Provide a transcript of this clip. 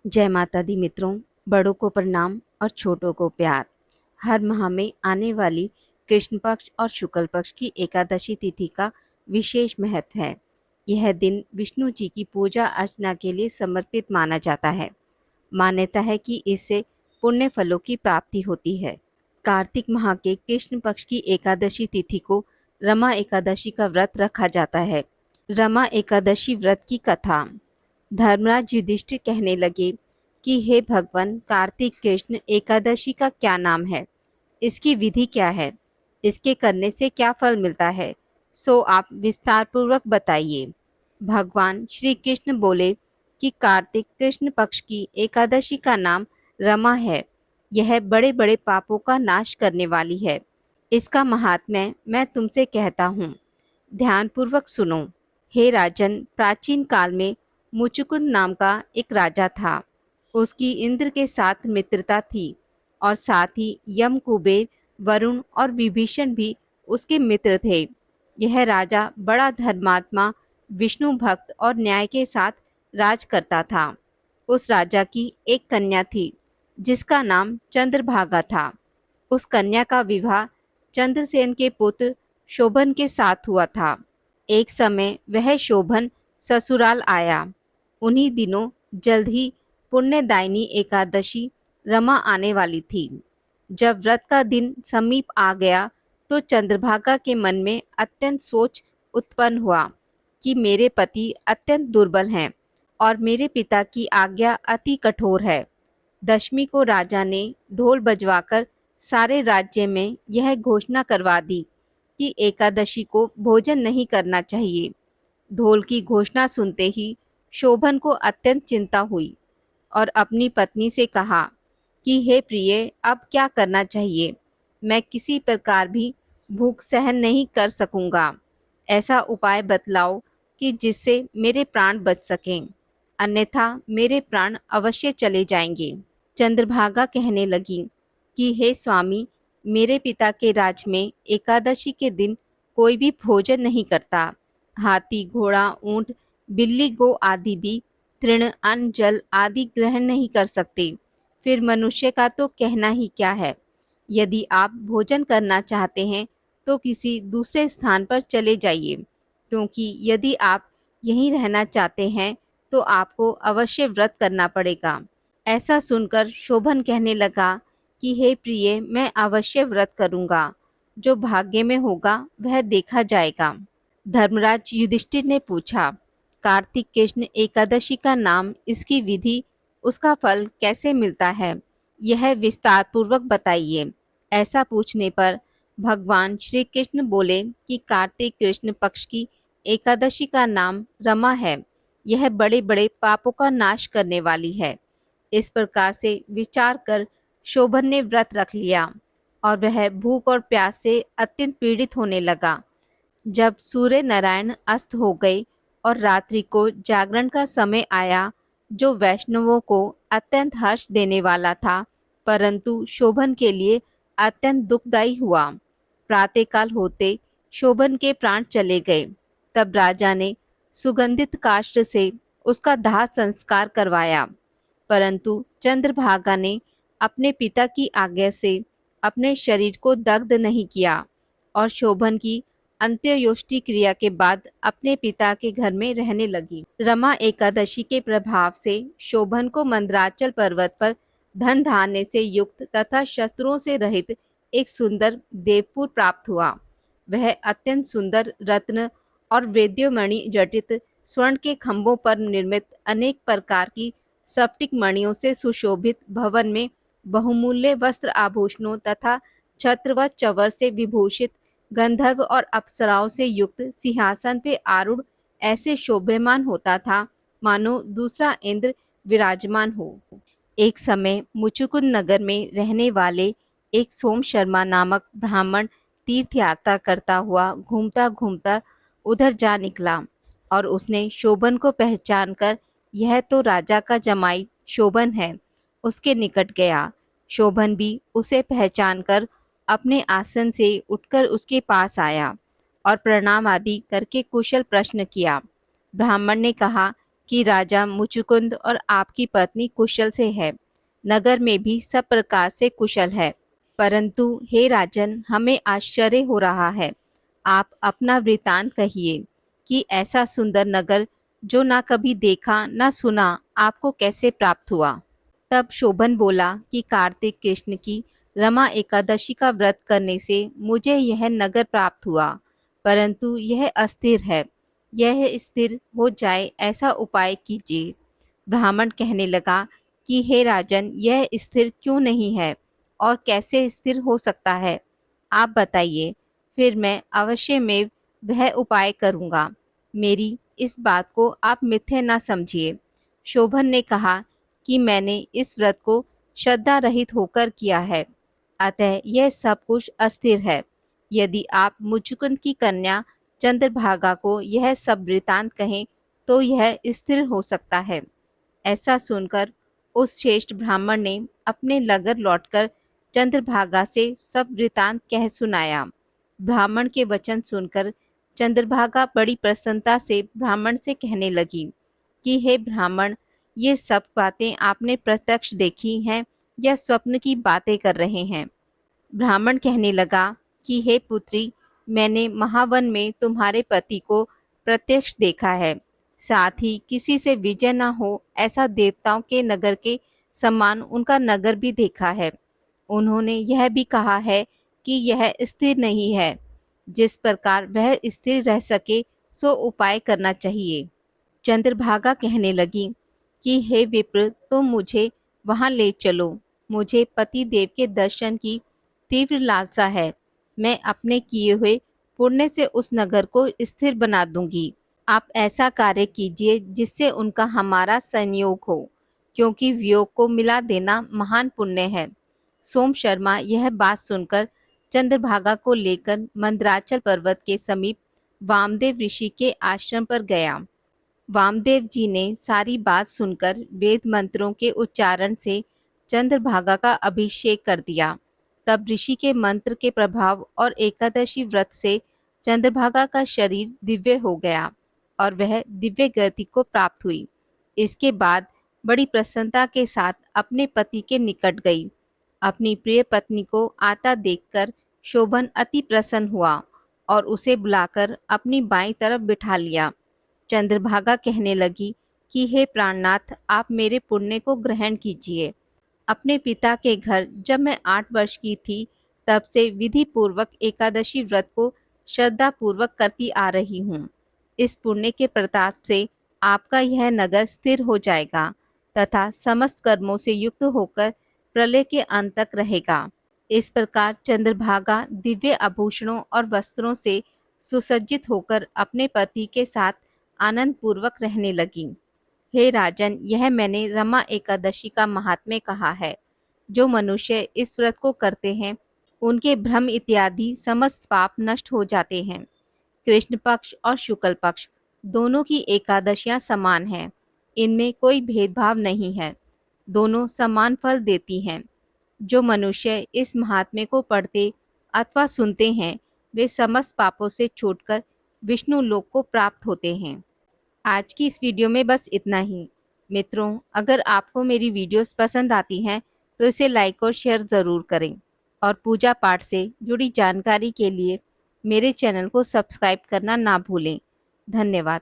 जय माता दी मित्रों, बड़ों को प्रणाम और छोटों को प्यार। हर माह में आने वाली कृष्ण पक्ष और शुक्ल पक्ष की एकादशी तिथि का विशेष महत्व है। यह दिन विष्णु जी की पूजा अर्चना के लिए समर्पित माना जाता है। मान्यता है कि इससे पुण्य फलों की प्राप्ति होती है। कार्तिक माह के कृष्ण पक्ष की एकादशी तिथि को रमा एकादशी का व्रत रखा जाता है। रमा एकादशी व्रत की कथा। धर्मराज युधिष्ठिर कहने लगे कि हे भगवान, कार्तिक कृष्ण एकादशी का क्या नाम है, इसकी विधि क्या है, इसके करने से क्या फल मिलता है, सो आप विस्तार पूर्वक बताइए। भगवान श्री कृष्ण बोले कि कार्तिक कृष्ण पक्ष की एकादशी का नाम रमा है। यह बड़े बड़े पापों का नाश करने वाली है। इसका महात्म्य मैं तुमसे कहता हूँ, ध्यानपूर्वक सुनो। हे राजन, प्राचीन काल में मुचुकुंद नाम का एक राजा था। उसकी इंद्र के साथ मित्रता थी और साथ ही यम, कुबेर, वरुण और विभीषण भी उसके मित्र थे। यह राजा बड़ा धर्मात्मा, विष्णु भक्त और न्याय के साथ राज करता था। उस राजा की एक कन्या थी जिसका नाम चंद्रभागा था। उस कन्या का विवाह चंद्रसेन के पुत्र शोभन के साथ हुआ था। एक समय वह शोभन ससुराल आया। उन्हीं दिनों जल्द ही पुण्यदायिनी एकादशी रमा आने वाली थी। जब व्रत का दिन समीप आ गया तो चंद्रभागा के मन में अत्यंत सोच उत्पन्न हुआ कि मेरे पति अत्यंत दुर्बल हैं और मेरे पिता की आज्ञा अति कठोर है। दशमी को राजा ने ढोल बजवाकर सारे राज्य में यह घोषणा करवा दी कि एकादशी को भोजन नहीं करना चाहिए। ढोल की घोषणा सुनते ही शोभन को अत्यंत चिंता हुई और अपनी पत्नी से कहा कि हे प्रिय, अब क्या करना चाहिए? मैं किसी प्रकार भी भूख सहन नहीं कर सकूंगा। ऐसा उपाय बतलाओ कि जिससे मेरे प्राण बच सकें, अन्यथा मेरे प्राण अवश्य चले जाएंगे। चंद्रभागा कहने लगी कि हे स्वामी, मेरे पिता के राज में एकादशी के दिन कोई भी भोजन नहीं करता। हाथी, घोड़ा, ऊंट, बिल्ली, गो आदि भी तृण, अन्न, जल आदि ग्रहण नहीं कर सकते। फिर मनुष्य का तो कहना ही क्या है। यदि आप भोजन करना चाहते हैं तो किसी दूसरे स्थान पर चले जाइए, क्योंकि यदि आप यहीं रहना चाहते हैं तो आपको अवश्य व्रत करना पड़ेगा। ऐसा सुनकर शोभन कहने लगा कि हे प्रिय, मैं अवश्य व्रत करूंगा। जो भाग्य में होगा वह देखा जाएगा। धर्मराज युधिष्ठिर ने पूछा, कार्तिक कृष्ण एकादशी का नाम, इसकी विधि, उसका फल कैसे मिलता है, यह विस्तार पूर्वक बताइए। ऐसा पूछने पर भगवान श्री कृष्ण बोले कि कार्तिक कृष्ण पक्ष की एकादशी का नाम रमा है। यह बड़े बड़े पापों का नाश करने वाली है। इस प्रकार से विचार कर शोभन ने व्रत रख लिया और वह भूख और प्यास से अत्यंत पीड़ित होने लगा। जब सूर्य नारायण अस्त हो गए और रात्रि को जागरण का समय आया, जो वैष्णवों को अत्यंत हर्ष देने वाला था, परंतु शोभन के लिए अत्यंत दुखदायी हुआ। प्रातःकाल होते शोभन के प्राण चले गए। तब राजा ने सुगंधित काष्ठ से उसका दाह संस्कार करवाया, परंतु चंद्रभागा ने अपने पिता की आज्ञा से अपने शरीर को दग्ध नहीं किया और शोभन की अंत्योष्टि क्रिया के बाद अपने पिता के घर में रहने लगी। रमा एकादशी के प्रभाव से शोभन को मंदराचल पर्वत पर धन धान्य से युक्त तथा शत्रुओं से रहित एक सुंदर देवपुर प्राप्त हुआ। वह अत्यंत सुंदर रत्न और वेद्योमणि जटित स्वर्ण के खंभों पर निर्मित अनेक प्रकार की स्फटिक मणियों से सुशोभित भवन में बहुमूल्य वस्त्र आभूषणों तथा छत्र व चवर से विभूषित गंधर्व और अप्सराओं से युक्त सिंहासन पे आरूढ़ ऐसे शोभेमान होता था मानो दूसरा इंद्र विराजमान हो। एक समय मुचुकुंद नगर में रहने वाले एक सोम शर्मा नामक ब्राह्मण तीर्थ यात्रा करता हुआ घूमता घूमता उधर जा निकला और उसने शोभन को पहचान कर यह तो राजा का जमाई शोभन है, उसके निकट गया। शोभन भी उसे पहचान कर अपने आसन से उठकर उसके पास आया और प्रणाम आदि करके कुशल प्रश्न किया। ब्राह्मण ने कहा कि राजा मुचुकुंद और आपकी पत्नी कुशल से है। नगर में भी सब प्रकार से कुशल है। परंतु हे राजन, हमें आश्चर्य हो रहा है। आप अपना वृतांत कहिए कि ऐसा सुंदर नगर जो ना कभी देखा ना सुना, आपको कैसे प्राप्त हुआ। तब शोभन बोला कि कार्तिक कृष्ण की रमा एकादशी का व्रत करने से मुझे यह नगर प्राप्त हुआ, परंतु यह अस्थिर है। यह स्थिर हो जाए ऐसा उपाय कीजिए। ब्राह्मण कहने लगा कि हे राजन, यह स्थिर क्यों नहीं है और कैसे स्थिर हो सकता है, आप बताइए, फिर मैं अवश्य में वह उपाय करूँगा। मेरी इस बात को आप मिथ्या न समझिए। शोभन ने कहा कि मैंने इस व्रत को श्रद्धा रहित होकर किया है, अतः यह सब कुछ अस्थिर है। यदि आप मुचुकुंद की कन्या चंद्रभागा को यह सब वृतांत कहें तो यह स्थिर हो सकता है। ऐसा सुनकर उस श्रेष्ठ ब्राह्मण ने अपने नगर लौटकर चंद्रभागा से सब वृतांत कह सुनाया। ब्राह्मण के वचन सुनकर चंद्रभागा बड़ी प्रसन्नता से ब्राह्मण से कहने लगी कि हे ब्राह्मण, ये सब बातें आपने प्रत्यक्ष देखी हैं या स्वप्न की बातें कर रहे हैं। ब्राह्मण कहने लगा कि हे पुत्री, मैंने महावन में तुम्हारे पति को प्रत्यक्ष देखा है, साथ ही किसी से विजय न हो ऐसा देवताओं के नगर के समान उनका नगर भी देखा है। उन्होंने यह भी कहा है कि यह स्थिर नहीं है। जिस प्रकार वह स्थिर रह सके सो उपाय करना चाहिए। चंद्रभागा कहने लगी कि हे विप्र, तुम मुझे वहां ले चलो। मुझे पति देव के दर्शन की तीव्र लालसा है। मैं अपने किए हुए पुण्य से उस नगर को स्थिर बना दूंगी। आप ऐसा कार्य कीजिए जिससे उनका हमारा संयोग हो, क्योंकि वियोग को मिला देना महान पुण्य है। सोम शर्मा यह बात सुनकर चंद्रभागा को लेकर मंदराचल पर्वत के समीप वामदेव ऋषि के आश्रम पर गया। वामदेव जी ने सारी बात सुनकर वेद मंत्रों के उच्चारण से चंद्रभागा का अभिषेक कर दिया। तब ऋषि के मंत्र के प्रभाव और एकादशी व्रत से चंद्रभागा का शरीर दिव्य हो गया और वह दिव्य गति को प्राप्त हुई। इसके बाद बड़ी प्रसन्नता के साथ अपने पति के निकट गई। अपनी प्रिय पत्नी को आता देखकर शोभन अति प्रसन्न हुआ और उसे बुलाकर अपनी बाईं तरफ बिठा लिया। चंद्रभागा कहने लगी कि हे प्राणनाथ, आप मेरे पुण्य को ग्रहण कीजिए। अपने पिता के घर जब मैं 8 वर्ष की थी, तब से विधि पूर्वक एकादशी व्रत को श्रद्धा पूर्वक करती आ रही हूँ। इस पुण्य के प्रताप से आपका यह नगर स्थिर हो जाएगा तथा समस्त कर्मों से युक्त होकर प्रलय के अंत तक रहेगा। इस प्रकार चंद्रभागा दिव्य आभूषणों और वस्त्रों से सुसज्जित होकर अपने पति के साथ आनंद पूर्वक रहने लगी। हे राजन, यह मैंने रमा एकादशी का महात्म्य कहा है। जो मनुष्य इस व्रत को करते हैं, उनके भ्रम इत्यादि समस्त पाप नष्ट हो जाते हैं। कृष्ण पक्ष और शुक्ल पक्ष दोनों की एकादशियां समान हैं। इनमें कोई भेदभाव नहीं है। दोनों समान फल देती हैं। जो मनुष्य इस महात्म्य को पढ़ते अथवा सुनते हैं, वे समस्त पापों से छूटकर विष्णु लोक को प्राप्त होते हैं। आज की इस वीडियो में बस इतना ही। मित्रों, अगर आपको मेरी वीडियोस पसंद आती हैं तो इसे लाइक और शेयर ज़रूर करें और पूजा पाठ से जुड़ी जानकारी के लिए मेरे चैनल को सब्सक्राइब करना ना भूलें। धन्यवाद।